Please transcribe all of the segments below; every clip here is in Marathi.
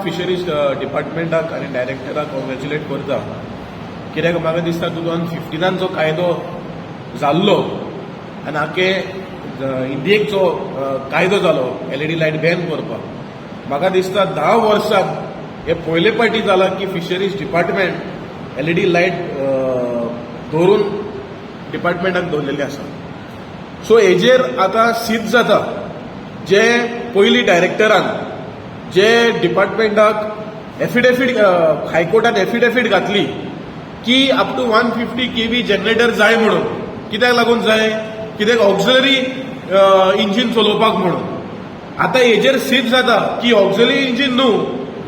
फिशरीज डिपार्टमेंटाक आनी डायरेक्टराक कॉंग्रेच्युलेट करता, कित्याक म्हाका दिसता 2015 जो कायदो जाल्लो आनी आखे इंडियेक जो कायदो जालो LED लायट बॅन करपाक, म्हाका दिसता 10 वर्सां हे पयले फावटी जाला की फिशरीज डिपार्टमेंट LED लायट दवरून डिपार्टमेंटाक दवरलेली आसा. सो हेजेर आतां सिद्ध जाता जे पयली डायरेक्टरान जे डिपार्टमेंटाक एफिडेविट हायकोर्टात एफिडेविट घातली की अप टू 150 kV जनरेटर जाय म्हणून. कित्याक लागून जाय? कित्याक ऑक्झिलरी इंजिन चलोवपाक म्हणून. आतां हेजेर सिद्ध जाता की ऑक्झिलरी इंजिन न्हू,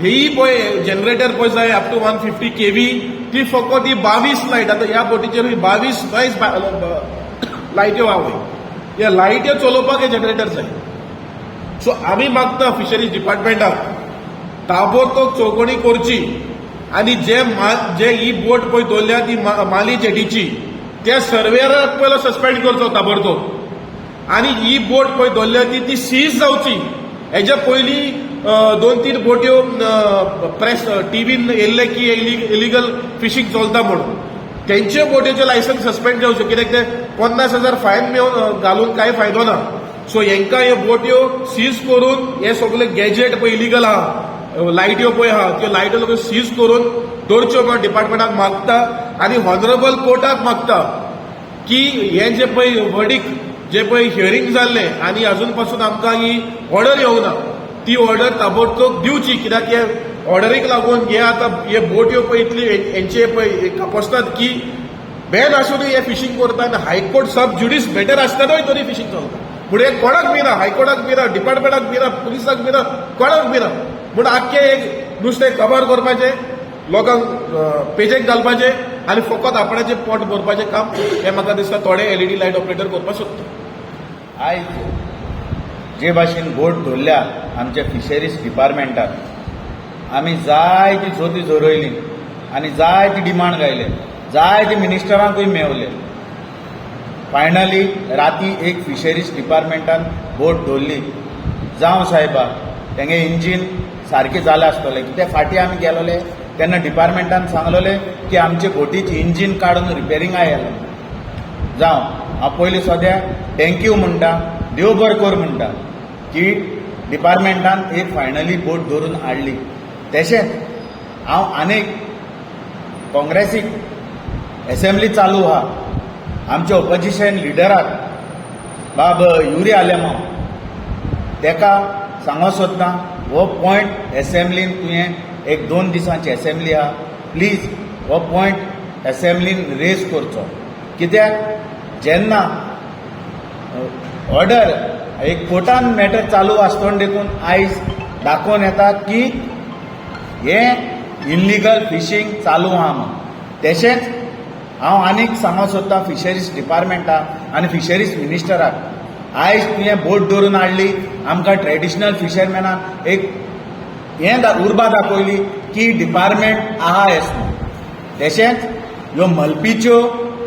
हेय पळय जनरेटर पळय जाय अप टू 150 kV, ती फकत ही 22 लायट. आतां ह्या बोटीचेर 22 लायट्यो आहा, ह्या लायट्यो चलोवपाक हे जनरेटर जाय. सो आमी मागता फिशरीज डिपार्टमेंटाक ताबडतोब चौकणी करची आनी जे ही बोट पळय दवरल्या ती माली जेटीची, त्या सर्वेयराक पयलो सस्पेंड करचो ताबडतोब आनी ही बोट पळय दवरल्या ती सीज जावची. हेच्या पयलीं 2-3 बोट्यो प्रेस टीव्हीन येयल्ले की इलिगल फिशींग चलता म्हणून. तेंचे बोटीचे लायसन्स सस्पेंड जावचे, कित्याक ते 50,000 फायन घालून कांय फायदो ना. सो हेंकां ह्यो बोट्यो सीज करून हे सगळे गॅजेट पळय इलिगल आहा, लायट्यो पळय आहा, त्यो लायट्यो सगळ्यो सीज करून दवरच्यो म्हणून डिपार्टमेंटाक मागता. आनी हॉनरेबल कोर्टाक मागता की हे जे पळय वर्डीक जे पळय हियरींग जाल्ले आनी अजून पासून आमकां ही ऑर्डर येवंक ना, ती ऑर्डर ताबडतोब दिवची. कित्याक हे ऑर्डरीक लागून हे आतां हे बोट्यो पळय इतली हेंचे पळय कापसतात की बॅन आसूनय हे फिशींग करता आनी हायकोर्ट सब ज्युडिस बेटर आसतनाय तरी फिशींग चलता. पूण हे कोणाक भिना, हायकोर्टाक भिना, डिपार्टमेंटाक भिना, पुलिसाक भिना, कोणाक भिना. पूण आख्खे एक नुस्तें कवर करपाचें, लोकांक पेजेक घालपाचें आनी फकत आपणाचें पोट भरपाचें काम हें म्हाका दिसता थोडे LED लायट ऑपरेटर करपाक सोदता. आयज जे भाशेन बोट दवरल्या आमच्या फिशरीज डिपार्टमेंटाक आमी जायती जोती जोरयली आनी जायती डिमांड घायले, जायती मिनिस्टरांकूय मेवले. फायनली राती एक फिशरीज डिपार्टमेंटान बोट दवरली. जावं सायबा तेंगे इंजीन सारकें जालें आसतलें, कित्याक फाटीं आमी गेलोले तेन्ना डिपार्टमेंटान सांगलोलें की आमचे बोटीची इंजीन काडून रिपेरिंगाक येयला. जावं हांव पयलीं सद्या थँक्यू म्हणटा, देव बरें कर म्हणटा की डिपार्टमेंटान एक फायनली बोट धरून हाडली. तशेंच हांव आनीक काँग्रेसीक असेंब्ली चालू आहा, आमच्या ऑपोजिशन लिडराक बाब युरी आलेमांव तेका सांगूंक सोदता, हो पॉयंट असेंब्लीन तुवें एक 2 दिसांची असेंब्ली आहा, प्लीज हो पॉयंट असेंब्लीन रेज करचो. कित्याक जेन्ना ऑर्डर एक कोर्टान मॅटर चालू आसतना देखून आयज दाखोवन येता की हें इल्लिगल फिशींग चालू आहा म्हणून. तशेंच हांव आनीक सांगूंक सोदता फिशरीज डिपार्टमेंटाक आनी फिशरीज मिनिस्टराक, आयज तुवें बोट धरून हाडली, आमकां ट्रेडिशनल फिशरमॅनाक एक हें उर्बा दाखयली की डिपार्टमेंट आहा हेस म्हणून. तशेंच ह्यो मलपीच्यो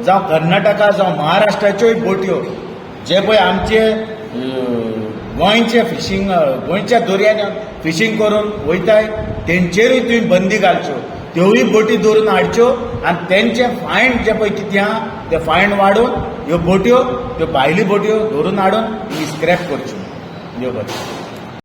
जावं कर्नाटका जावं महाराष्ट्राच्योय बोट्यो जे पळय आमचे गोंयचे फिशींग गोंयच्या दर्यान फिशींग करून वयताय तेंचेरूय तुवें बंदी घालच्यो, त्योय बोटी धरून हाडच्यो आनी तेंचे फायन जे पळय कितें आहा ते फायन वाडोवन ह्यो बोट्यो त्यो भायली बोट्यो धरून हाडून स्क्रॅप करच्यो. देव बरें.